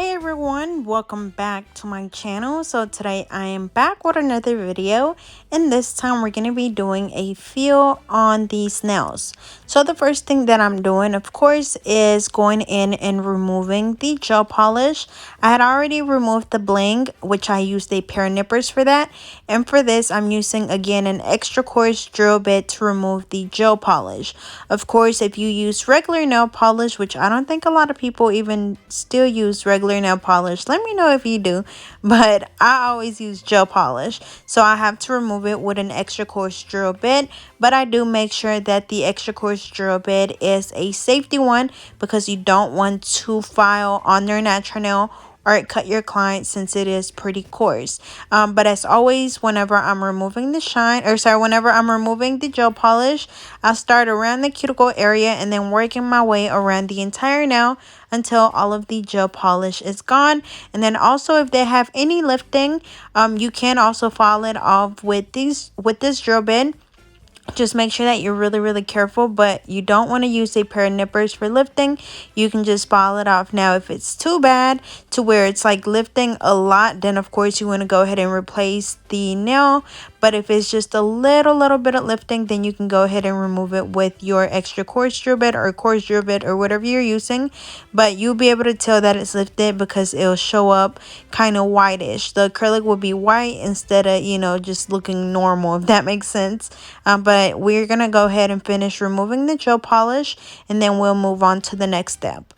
Hey everyone, welcome back to my channel. So today I am back with another video, and this time we're going to be doing a feel on these nails. So the first thing that I'm doing, of course, is going in and removing the gel polish. I had already removed the bling, which I used a pair of nippers for that, and for this I'm using again an extra coarse drill bit to remove the gel polish. Of course, if you use regular nail polish, which I don't think a lot of people even still use regular nail polish, let me know if you do, but I always use gel polish, so I have to remove it with an extra coarse drill bit. But I do make sure that the extra coarse drill bit is a safety one, because you don't want to file on their natural nail or cut your client since it is pretty coarse. But as always, whenever I'm removing the whenever I'm removing the gel polish, I'll start around the cuticle area and then working my way around the entire nail until all of the gel polish is gone. And then also, if they have any lifting, you can also file it off with this drill bit. Just make sure that you're really careful, but you don't want to use a pair of nippers for lifting. You can just file it off. Now if it's too bad to where it's like lifting a lot, then of course you want to go ahead and replace the nail. But if it's just a little bit of lifting, then you can go ahead and remove it with your extra coarse drill bit or whatever you're using. But you'll be able to tell that it's lifted because it'll show up kind of whitish. The acrylic will be white instead of, just looking normal, if that makes sense. But we're going to go ahead and finish removing the gel polish, and then we'll move on to the next step.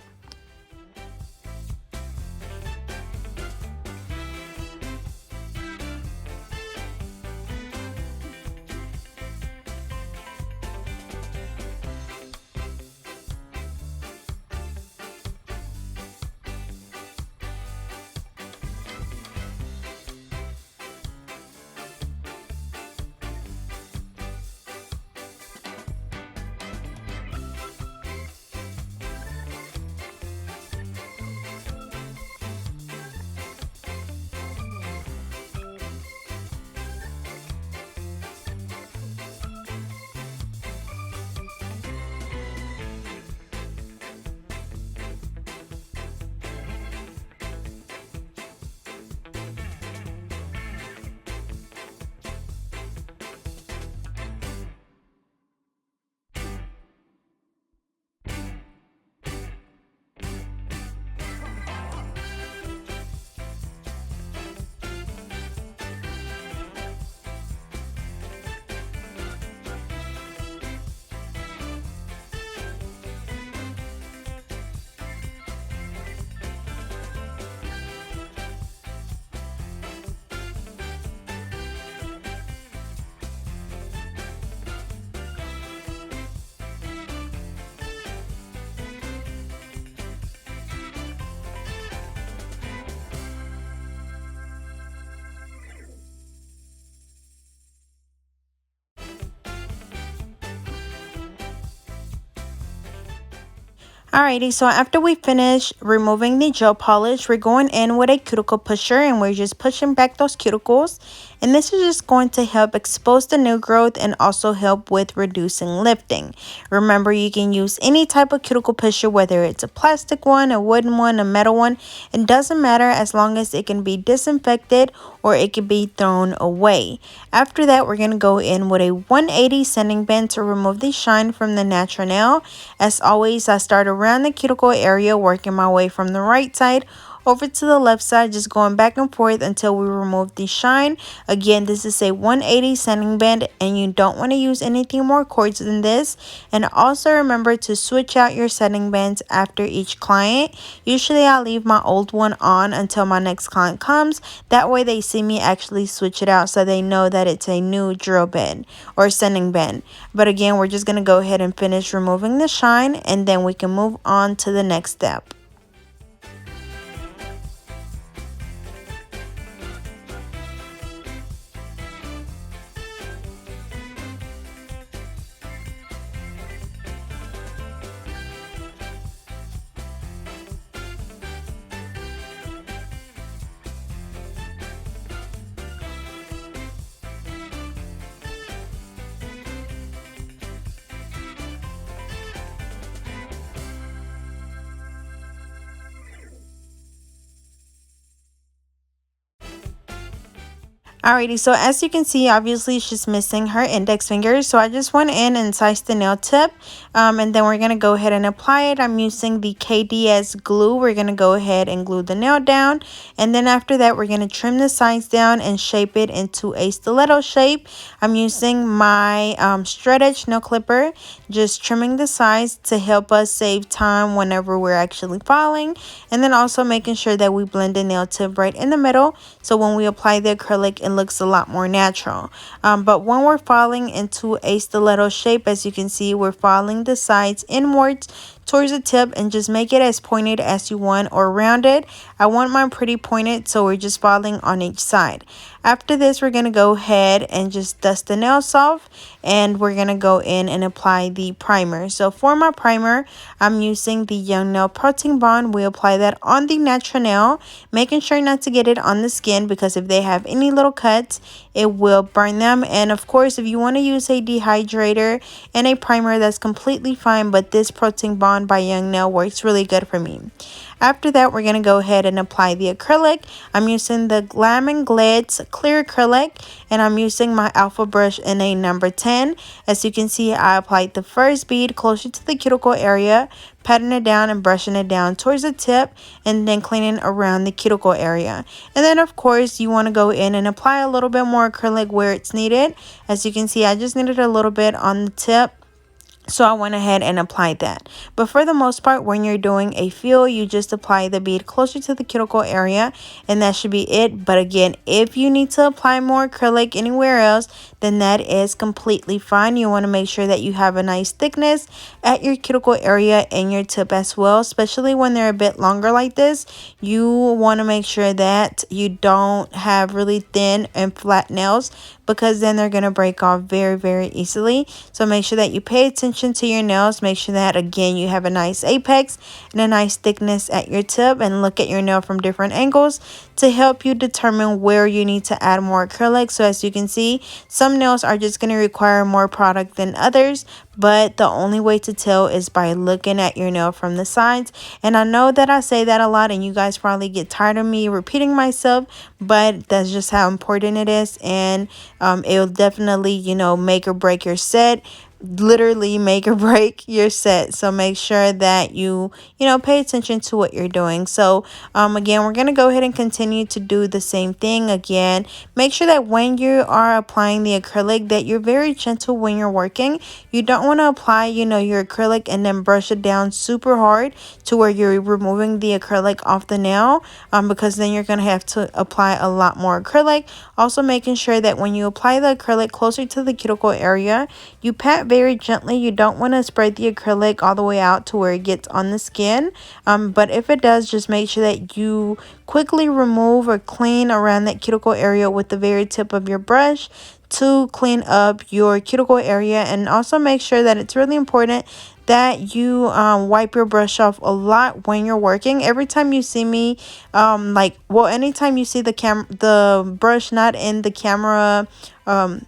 Alrighty, so after we finish removing the gel polish, we're going in with a cuticle pusher and we're just pushing back those cuticles. And this is just going to help expose the new growth and also help with reducing lifting. Remember, you can use any type of cuticle pusher, whether it's a plastic one, a wooden one, a metal one. It doesn't matter, as long as it can be disinfected or it can be thrown away. After that, we're going to go in with a 180 sanding band to remove the shine from the natural nail. As always, I start around the cuticle area, working my way from the right side over to the left side, just going back and forth until we remove the shine. Again, this is a 180 sanding band, and you don't want to use anything more coarse than this. And also remember to switch out your sanding bands after each client. Usually I leave my old one on until my next client comes. That way they see me actually switch it out, so they know that it's a new drill bit or sanding band. But again, we're just going to go ahead and finish removing the shine, and then we can move on to the next step. Alrighty, so as you can see, obviously she's missing her index finger. So I just went in and sized the nail tip. And then we're going to go ahead and apply it. I'm using the KDS glue. We're going to go ahead and glue the nail down. And then after that, we're going to trim the sides down and shape it into a stiletto shape. I'm using my straight edge nail clipper, just trimming the sides to help us save time whenever we're actually filing. And then also making sure that we blend the nail tip right in the middle. So when we apply the acrylic, it looks a lot more natural. But when we're filing into a stiletto shape, as you can see, we're filing the sides inwards towards the tip and just make it as pointed as you want or rounded. I want mine pretty pointed, so we're just filing on each side. After this, we're going to go ahead and just dust the nails off, and we're going to go in and apply the primer. So for my primer, I'm using the Young Nail Protein Bond. We apply that on the natural nail, making sure not to get it on the skin, because if they have any little cuts, it will burn them. And of course, if you want to use a dehydrator and a primer, that's completely fine, but this Protein Bond by Young Nail works really good for me. After that, we're going to go ahead and apply the acrylic. I'm using the Glam and Glitz clear acrylic, and I'm using my alpha brush in a number 10. As you can see, I applied the first bead closer to the cuticle area, patting it down and brushing it down towards the tip, and then cleaning around the cuticle area. And then of course, you want to go in and apply a little bit more acrylic where it's needed. As you can see, I just needed a little bit on the tip, so I went ahead and applied that. But for the most part, when you're doing a fill, you just apply the bead closer to the cuticle area, and that should be it. But again, if you need to apply more acrylic anywhere else, then that is completely fine. You want to make sure that you have a nice thickness at your cuticle area and your tip as well, especially when they're a bit longer like this. You want to make sure that you don't have really thin and flat nails, because then they're going to break off very, very easily. So make sure that you pay attention to your nails. Make sure that, again, you have a nice apex and a nice thickness at your tip, and look at your nail from different angles to help you determine where you need to add more acrylic. So as you can see, some nails are just going to require more product than others, but the only way to tell is by looking at your nail from the sides. And I know that I say that a lot, and you guys probably get tired of me repeating myself, but that's just how important it is. And it'll definitely, you know, make or break your set. Literally make or break your set. So make sure that you know, pay attention to what you're doing. So again, we're going to go ahead and continue to do the same thing. Again, make sure that when you are applying the acrylic, that you're very gentle when you're working. You don't want to apply, you know, your acrylic and then brush it down super hard to where you're removing the acrylic off the nail, because then you're going to have to apply a lot more acrylic. Also making sure that when you apply the acrylic closer to the cuticle area, you pat very gently. You don't want to spread the acrylic all the way out to where it gets on the skin. But if it does, just make sure that you quickly remove or clean around that cuticle area with the very tip of your brush to clean up your cuticle area. And also make sure that it's really important that you wipe your brush off a lot when you're working. Every time you see me anytime you see the brush not in the camera, well,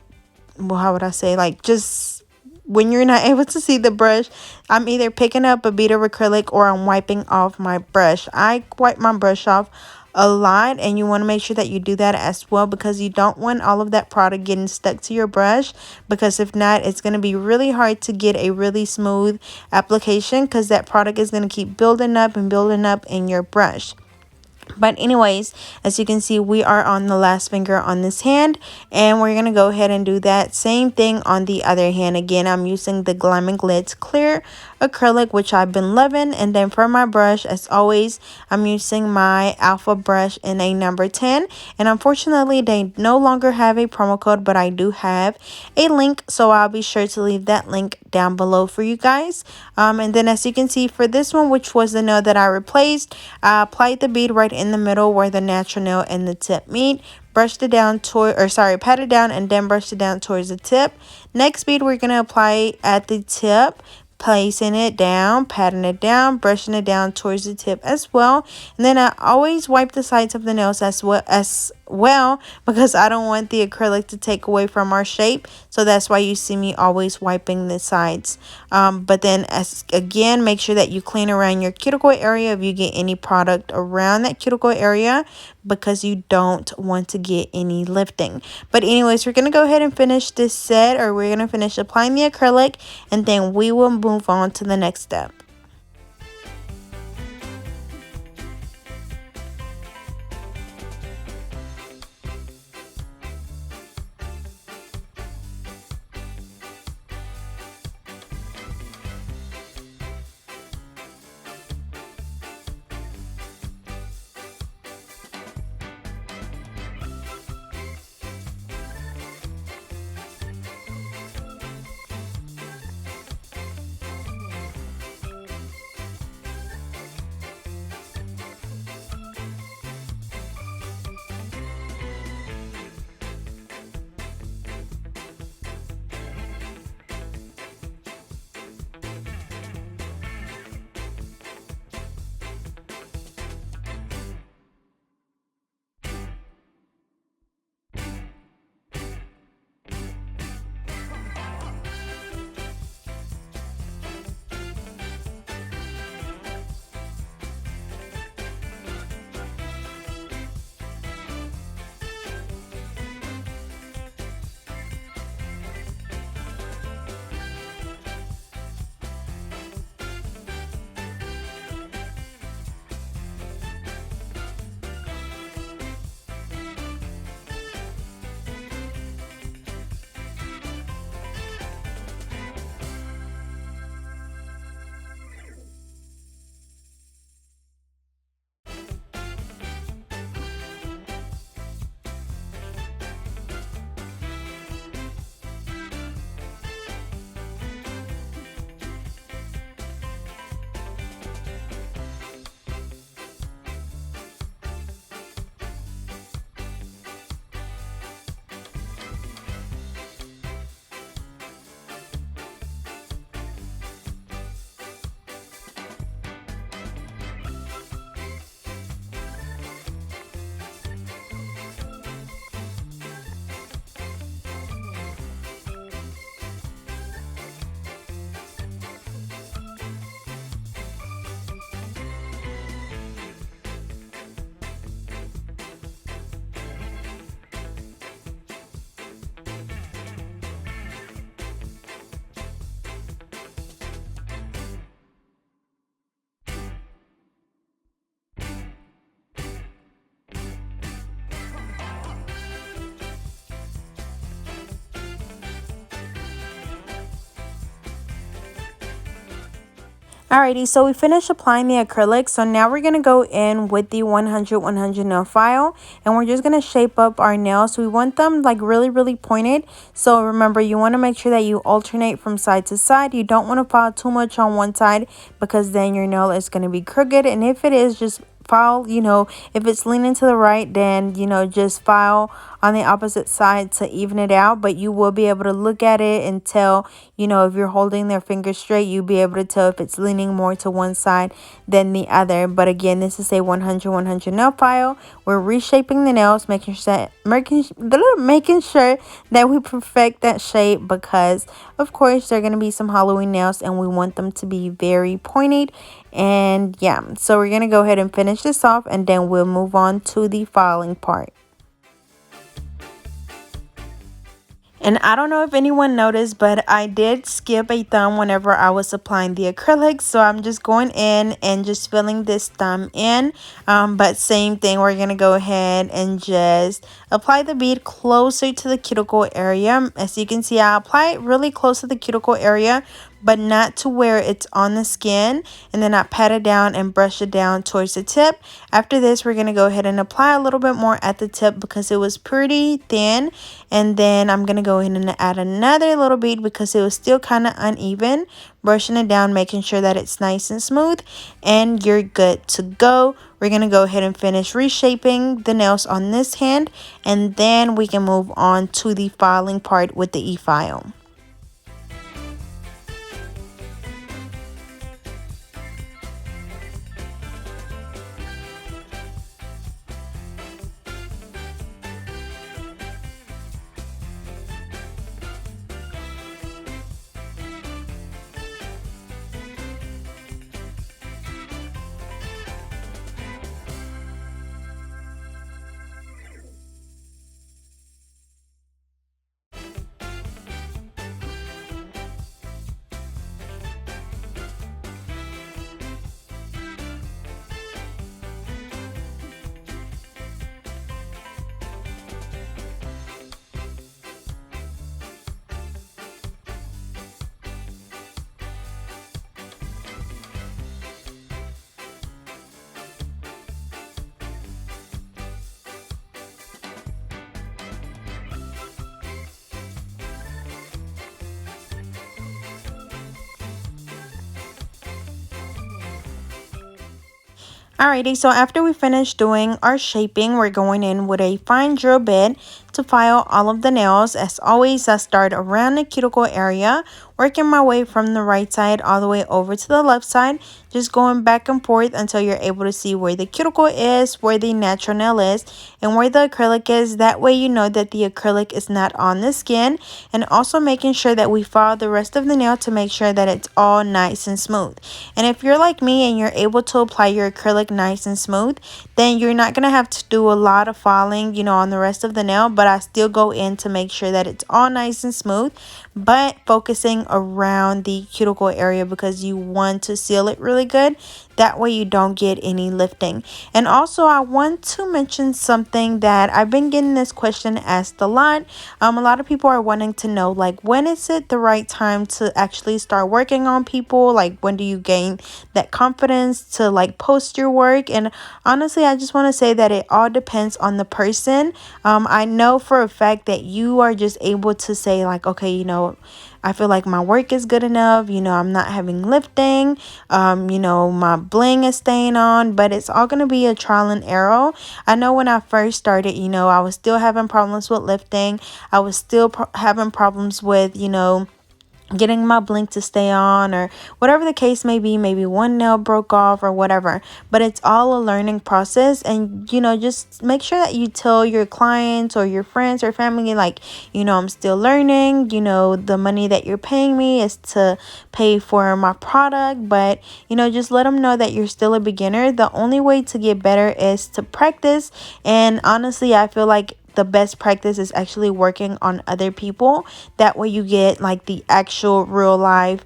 how would I say, like, just when you're not able to see the brush, I'm either picking up a bead of acrylic or I'm wiping off my brush. I wipe my brush off a lot, and you want to make sure that you do that as well, because you don't want all of that product getting stuck to your brush, because if not, it's going to be really hard to get a really smooth application, because that product is going to keep building up and building up in your brush. But anyways, as you can see, we are on the last finger on this hand, and we're going to go ahead and do that same thing on the other hand. Again, I'm using the Glam and Glitz clear acrylic, which I've been loving. And then for my brush, as always, I'm using my alpha brush in a number 10. And unfortunately, they no longer have a promo code, but I do have a link, so I'll be sure to leave that link down below for you guys. And then as you can see, for this one, which was the nail that I replaced, I applied the bead right in the middle where the natural nail and the tip meet, brushed it down pat it down, and then brushed it down towards the tip. Next bead we're going to apply at the tip, placing it down, patting it down, brushing it down towards the tip as well. And then I always wipe the sides of the nails as well, because I don't want the acrylic to take away from our shape. So that's why you see me always wiping the sides. But then as again, make sure that you clean around your cuticle area if you get any product around that cuticle area, because you don't want to get any lifting. But anyways, we're going to go ahead and finish this set, or we're going to finish applying the acrylic, and then we will move on to the next step. Alrighty, so we finished applying the acrylic. So now we're going to go in with the 100 nail file, and we're just going to shape up our nails. We want them like really pointed. So remember, you want to make sure that you alternate from side to side. You don't want to file too much on one side, because then your nail is going to be crooked. And if it is, just file, if it's leaning to the right, then just file on the opposite side to even it out. But you will be able to look at it and tell, if you're holding their finger straight, you'll be able to tell if it's leaning more to one side than the other. But again, this is a 100 nail file. We're reshaping the nails, making sure that we perfect that shape, because of course they're going to be some Halloween nails and we want them to be very pointed. And yeah, so we're going to go ahead and finish this off, and then we'll move on to the filing part. And I don't know if anyone noticed, but I did skip a thumb whenever I was applying the acrylic. So I'm just going in and just filling this thumb in. But same thing, we're going to go ahead and just apply the bead closer to the cuticle area. As you can see, I apply it really close to the cuticle area, but not to where it's on the skin. And then I pat it down and brush it down towards the tip. After this, we're going to go ahead and apply a little bit more at the tip because it was pretty thin. And then I'm going to go in and add another little bead because it was still kind of uneven. Brushing it down, making sure that it's nice and smooth. And you're good to go. We're going to go ahead and finish reshaping the nails on this hand. And then we can move on to the filing part with the e-file. Alrighty, so after we finish doing our shaping, we're going in with a fine drill bit to file all of the nails. As always, I start around the cuticle area, working my way from the right side all the way over to the left side, just going back and forth until you're able to see where the cuticle is, where the natural nail is, and where the acrylic is. That way you know that the acrylic is not on the skin, and also making sure that we file the rest of the nail to make sure that it's all nice and smooth. And if you're like me and you're able to apply your acrylic nice and smooth, then you're not going to have to do a lot of filing, on the rest of the nail. But I still go in to make sure that it's all nice and smooth, but focusing around the cuticle area because you want to seal it really good. That way you don't get any lifting. And also I want to mention something that I've been getting this question asked a lot. A lot of people are wanting to know, like, when is it the right time to actually start working on people? Like, when do you gain that confidence to like post your work? And honestly, I just want to say that it all depends on the person. I know for a fact that you are just able to say like, okay, I feel like my work is good enough. I'm not having lifting. My bling is staying on, but it's all going to be a trial and error. I know when I first started, I was still having problems with lifting. I was still having problems with, getting my blink to stay on, or whatever the case may be. Maybe one nail broke off or whatever, but it's all a learning process. And just make sure that you tell your clients or your friends or family, like, I'm still learning. The money that you're paying me is to pay for my product, but just let them know that you're still a beginner. The only way to get better is to practice. And honestly, I feel like the best practice is actually working on other people. That way you get like the actual real life,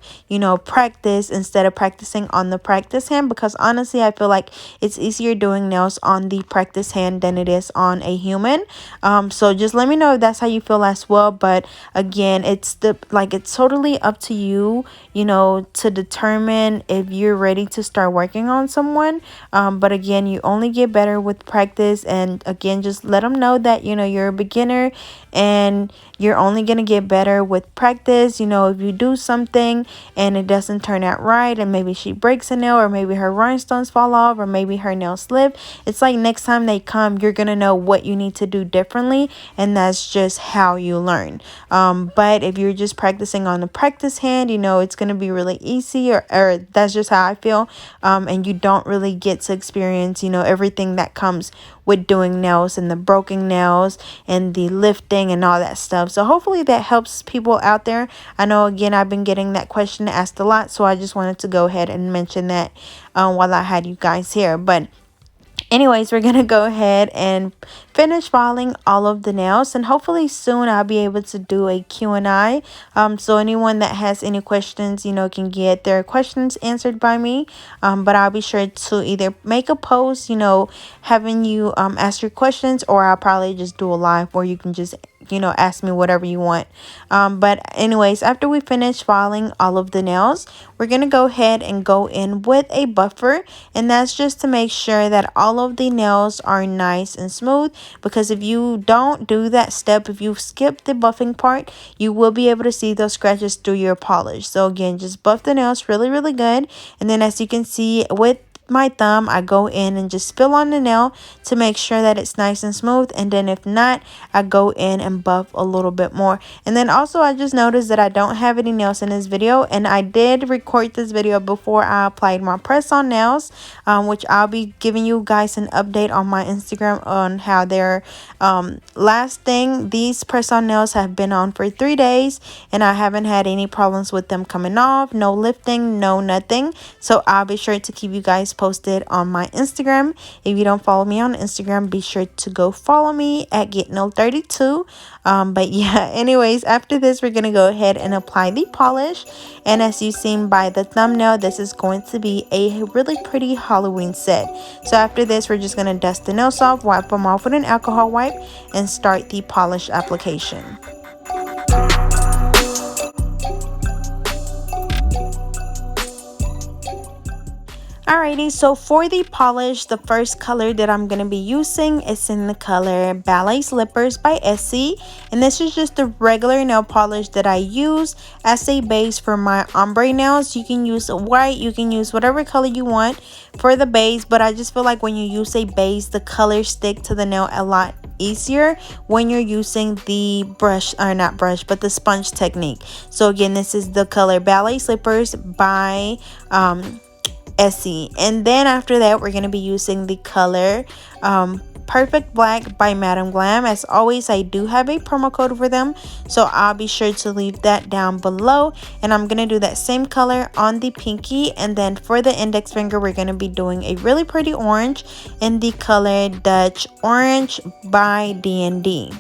practice, instead of practicing on the practice hand. Because honestly, I feel like it's easier doing nails on the practice hand than it is on a human. So just let me know if that's how you feel as well. But again, it's totally up to you, to determine if you're ready to start working on someone. But again, you only get better with practice. And again, just let them know that you're a beginner and you're only going to get better with practice. If you do something and it doesn't turn out right, and maybe she breaks a nail, or maybe her rhinestones fall off, or maybe her nail slip, it's like next time they come, you're going to know what you need to do differently, and that's just how you learn. But if you're just practicing on the practice hand, it's going to be really easy, or that's just how I feel. And you don't really get to experience, everything that comes with doing nails, and the broken nails and the lifting and all that stuff. So hopefully that helps people out there. I know, again, I've been getting that question asked a lot, so I just wanted to go ahead and mention that while I had you guys here. But anyways, we're gonna go ahead and finish filing all of the nails, and hopefully soon I'll be able to do a Q&A. So anyone that has any questions, can get their questions answered by me. But I'll be sure to either make a post, having you ask your questions, or I'll probably just do a live where you can just ask me whatever you want. But anyways, after we finish filing all of the nails, we're gonna go ahead and go in with a buffer, and that's just to make sure that all of the nails are nice and smooth. Because if you don't do that step, if you skip the buffing part, you will be able to see those scratches through your polish. So again, just buff the nails really, really good. And then as you can see with my thumb, I go in and just spill on the nail to make sure that it's nice and smooth. And then if not, I go in and buff a little bit more. And then also, I just noticed that I don't have any nails in this video, and I did record this video before I applied my press on nails, which I'll be giving you guys an update on my Instagram on how they're lasting. These press on nails have been on for 3 days, and I haven't had any problems with them coming off. No lifting, no nothing. So I'll be sure to keep you guys posted on my Instagram. If you don't follow me on Instagram, be sure to go follow me at GetNail32. But yeah, anyways, after this, we're gonna go ahead and apply the polish. And as you've seen by the thumbnail, this is going to be a really pretty Halloween set. So after this, we're just gonna dust the nails off, wipe them off with an alcohol wipe, and start the polish application. Alrighty, so for the polish, the first color that I'm going to be using is in the color Ballet Slippers by Essie. And this is just the regular nail polish that I use as a base for my ombre nails. You can use white, you can use whatever color you want for the base. But I just feel like when you use a base, the colors stick to the nail a lot easier when you're using the brush, or not brush, but the sponge technique. So again, this is the color Ballet Slippers by Essie. And then after that, we're going to be using the color Perfect Black by Madam Glam. As always, I do have a promo code for them, so I'll be sure to leave that down below. And I'm going to do that same color on the pinky. And then for the index finger, we're going to be doing a really pretty orange in the color Dutch Orange by D&D.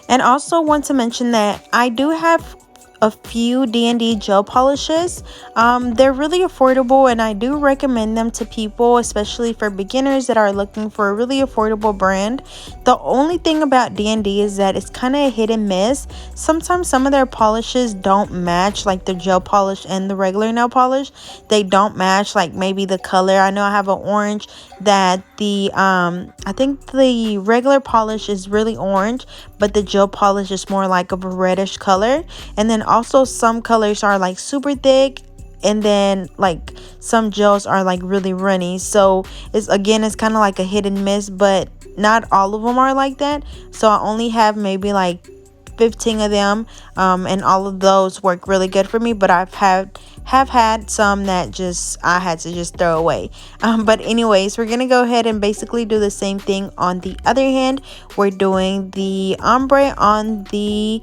And also want to mention that I do have a few D&D gel polishes. They're really affordable, and I do recommend them to people, especially for beginners that are looking for a really affordable brand. The only thing about D&D is that it's kind of a hit and miss. Sometimes some of their polishes don't match, like the gel polish and the regular nail polish. They don't match, like maybe the color. I know I have an orange that the I think the regular polish is really orange, but the gel polish is more like of a reddish color. And then also some colors are like super thick, and then like some gels are like really runny. So it's kind of like a hit and miss, but not all of them are like that. So I only have maybe like 15 of them, and all of those work really good for me. But have had some that I had to just throw away. But anyways, we're gonna go ahead and basically do the same thing on the other hand. We're doing the ombre on the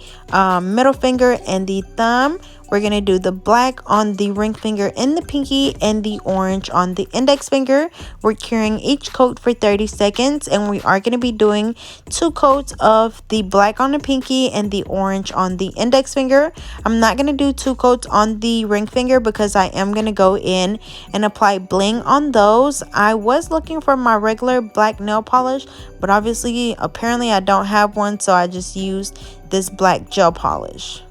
middle finger and the thumb. We're going to do the black on the ring finger and the pinky, and the orange on the index finger. We're curing each coat for 30 seconds, and we are going to be doing 2 coats of the black on the pinky and the orange on the index finger. I'm not going to do 2 coats on the ring finger because I am going to go in and apply bling on those. I was looking for my regular black nail polish, but apparently I don't have one, so I just used this black gel polish.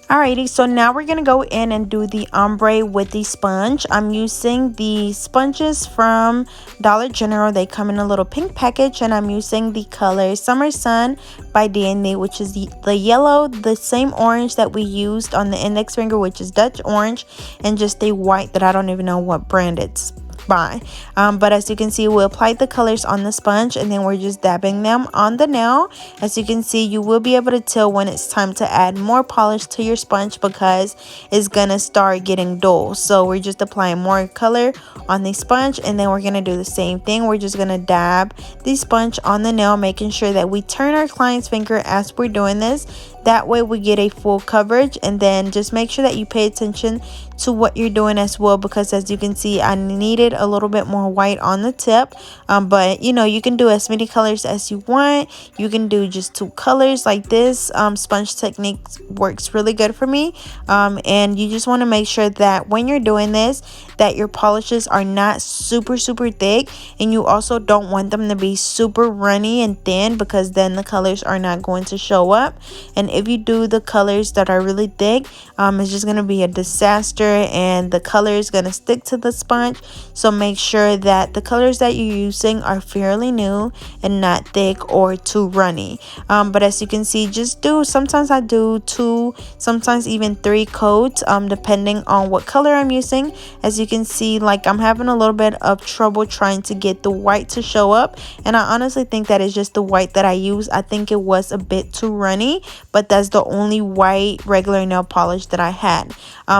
Alrighty, so now we're going to go in and do the ombre with the sponge. I'm using the sponges from Dollar General. They come in a little pink package, and I'm using the color Summer Sun by D&D, which is the yellow, the same orange that we used on the index finger, which is Dutch Orange, and just a white that I don't even know what brand it's by. But as you can see, we applied the colors on the sponge, and then we're just dabbing them on the nail. As you can see, you will be able to tell when it's time to add more polish to your sponge because it's gonna start getting dull. So we're just applying more color on the sponge, and then we're gonna do the same thing. We're just gonna dab the sponge on the nail, making sure that we turn our client's finger as we're doing this. That way we get a full coverage. And then just make sure that you pay attention to what you're doing as well, because as you can see, I needed added a little bit more white on the tip, but you know, you can do as many colors as you want. You can do just 2 colors like this. Sponge technique works really good for me, and you just want to make sure that when you're doing this, that your polishes are not super thick, and you also don't want them to be super runny and thin, because then the colors are not going to show up. And if you do the colors that are really thick, it's just going to be a disaster, and the color is going to stick to the sponge. So make sure that the colors that you're using are fairly new and not thick or too runny. But as you can see, just do, sometimes I do 2, sometimes even 3 coats, depending on what color I'm using. As you can see, like, I'm having a little bit of trouble trying to get the white to show up, and I honestly think that is just the white that I use. I think it was a bit too runny, but that's the only white regular nail polish that I had.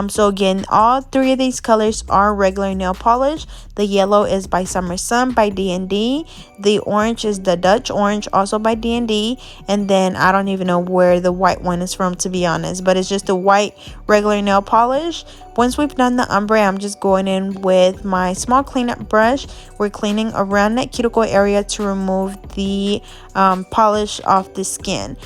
So again, all 3 of these colors are regular nail polish. The yellow is by Summer Sun by D&D. The orange is the Dutch Orange, also by D&D. And then I don't even know where the white one is from, to be honest, but it's just a white regular nail polish. Once we've done the ombre, I'm just going in with my small cleanup brush. We're cleaning around that cuticle area to remove the polish off the skin.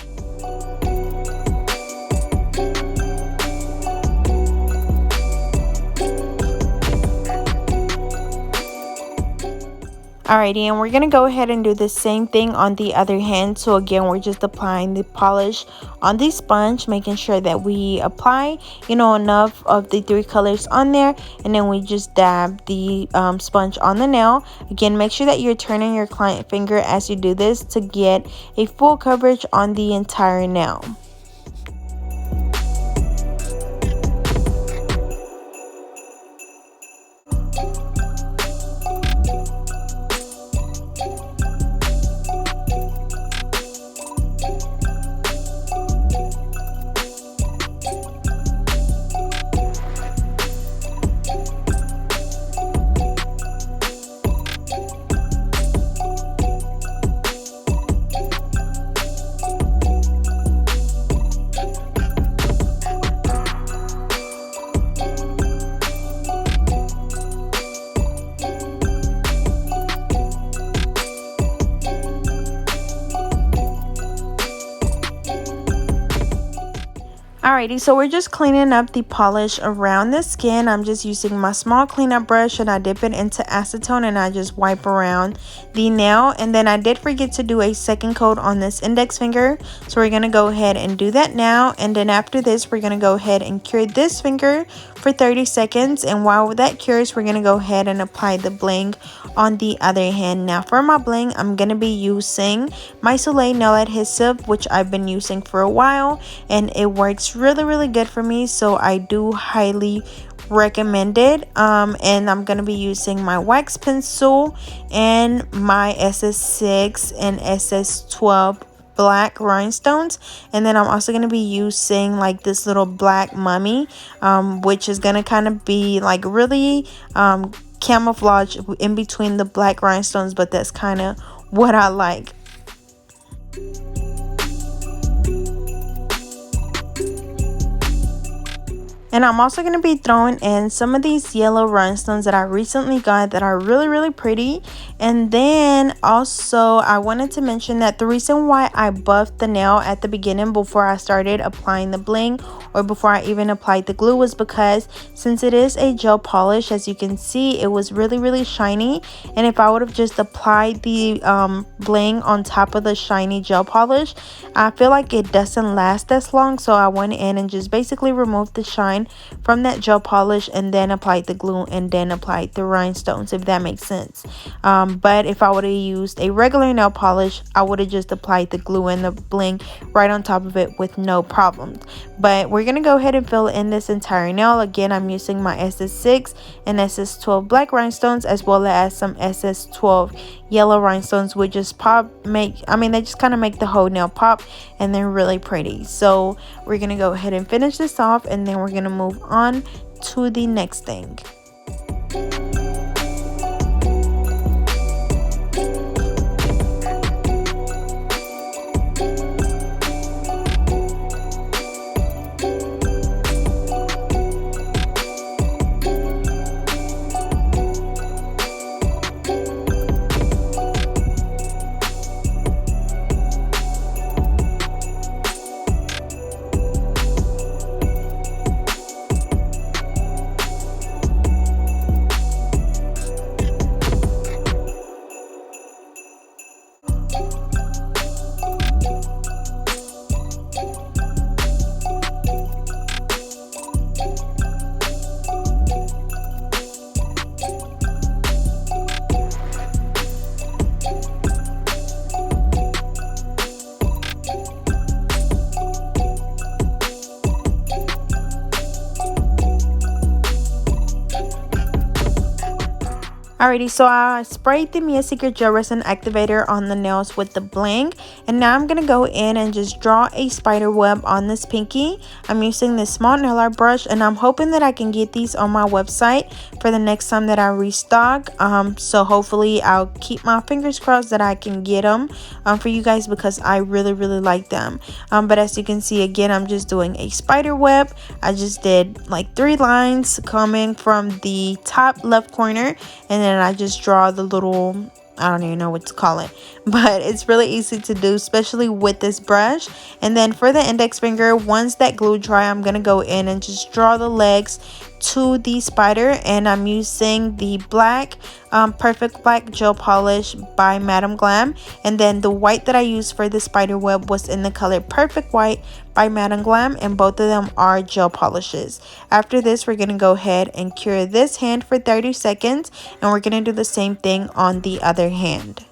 Alrighty, and we're going to go ahead and do the same thing on the other hand. So again, we're just applying the polish on the sponge, making sure that we apply, you know, enough of the 3 colors on there, and then we just dab the sponge on the nail. Again, make sure that you're turning your client finger as you do this to get a full coverage on the entire nail. Alrighty, so we're just cleaning up the polish around the skin. I'm just using my small cleanup brush, and I dip it into acetone, and I just wipe around the nail. And then I did forget to do a second coat on this index finger, so we're going to go ahead and do that now. And then after this, we're going to go ahead and cure this finger for 30 seconds. And while that cures, we're going to go ahead and apply the bling on the other hand. Now for my bling, I'm going to be using my Soleil nail adhesive, which I've been using for a while, and it works really good for me, so I do highly recommend it. And I'm gonna be using my wax pencil and my SS6 and SS12 black rhinestones, and then I'm also going to be using like this little black mummy, which is going to kind of be like really camouflage in between the black rhinestones, but that's kind of what I like. And I'm also going to be throwing in some of these yellow rhinestones that I recently got that are really pretty. And then also I wanted to mention that the reason why I buffed the nail at the beginning before I started applying the bling, or before I even applied the glue, was because since it is a gel polish, as you can see, it was really shiny. And if I would have just applied the bling on top of the shiny gel polish, I feel like it doesn't last as long. So I went in and just basically removed the shine from that gel polish, and then applied the glue, and then applied the rhinestones, if that makes sense. But if I would have used a regular nail polish, I would have just applied the glue and the bling right on top of it with no problems. But we're gonna go ahead and fill in this entire nail. Again, I'm using my SS6 and SS12 black rhinestones, as well as some SS12 yellow rhinestones, which just they just kind of make the whole nail pop, and they're really pretty. So we're gonna go ahead and finish this off, and then we're gonna move on to the next thing. Alrighty, so I sprayed the Mia Secret Gel Resin Activator on the nails with the Bling. And now I'm going to go in and just draw a spider web on this pinky. I'm using this small nail art brush, and I'm hoping that I can get these on my website for the next time that I restock. So hopefully I'll keep my fingers crossed that I can get them for you guys, because I really like them. But as you can see, again, I'm just doing a spider web. I just did like 3 lines coming from the top left corner, and then I just draw the little, I don't even know what to call it, but it's really easy to do, especially with this brush. And then for the index finger, once that glue dry, I'm gonna go in and just draw the legs to the spider, and I'm using the black Perfect Black Gel Polish by Madam Glam. And then the white that I used for the spider web was in the color Perfect White by Madam Glam, and both of them are gel polishes. After this, we're going to go ahead and cure this hand for 30 seconds, and we're going to do the same thing on the other hand.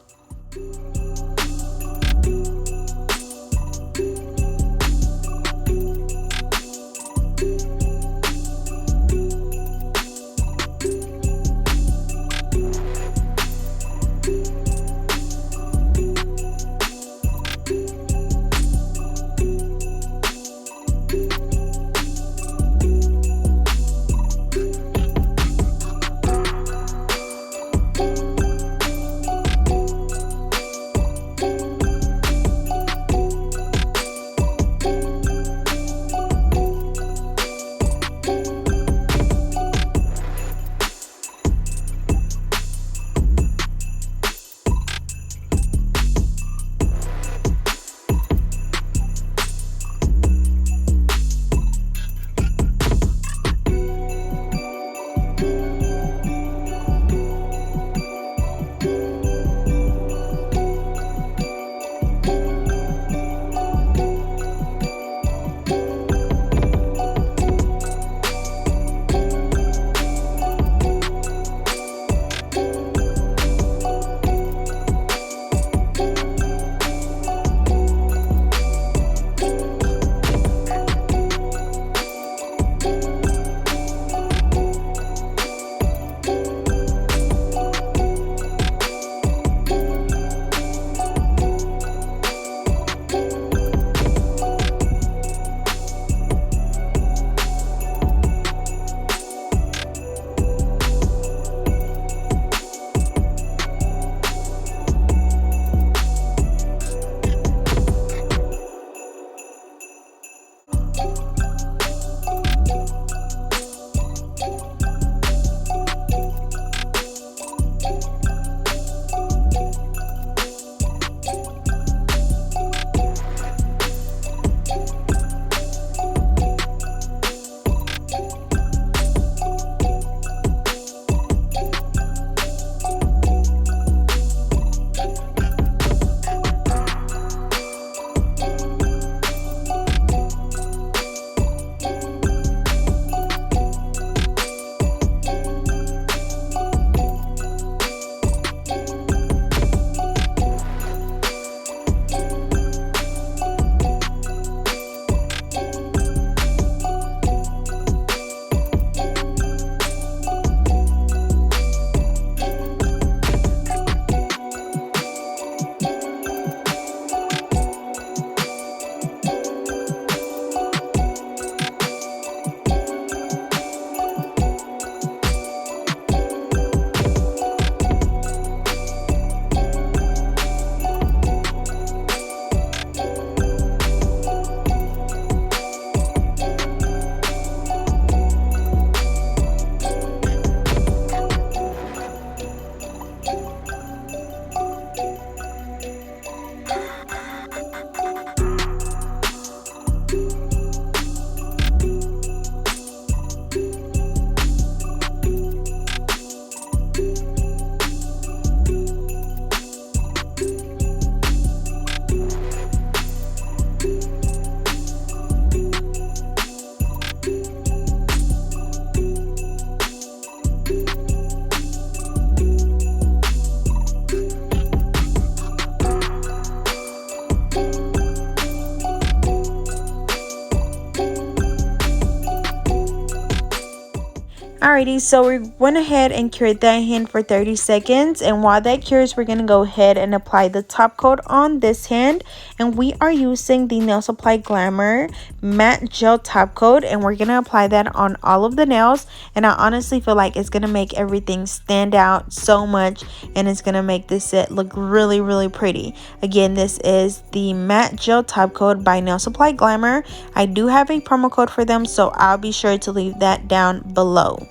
Alrighty, so we went ahead and cured that hand for 30 seconds, and while that cures, we're going to go ahead and apply the top coat on this hand, and we are using the Nail Supply Glamour matte gel top coat, and we're going to apply that on all of the nails. And I honestly feel like it's going to make everything stand out so much, and it's going to make this set look really pretty. Again, this is the matte gel top coat by Nail Supply Glamour. I do have a promo code for them, so I'll be sure to leave that down below.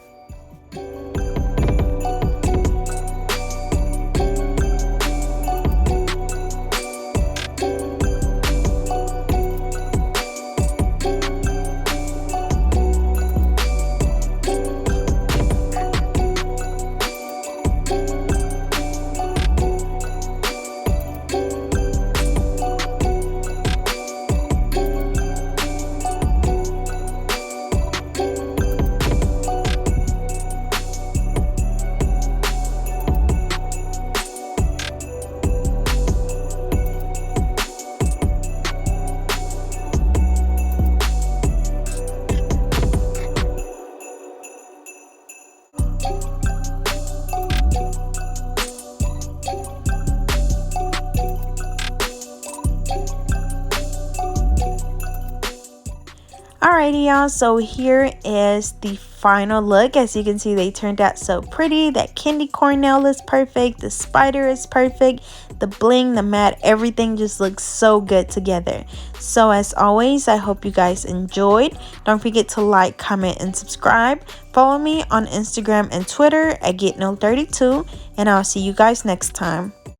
Alrighty, y'all, so here is the final look. As you can see, they turned out so pretty. That candy corn nail is perfect, the spider is perfect, the bling, the matte, everything just looks so good together. So as always, I hope you guys enjoyed. Don't forget to like, comment, and subscribe. Follow me on Instagram and Twitter at GetNail32, and I'll see you guys next time.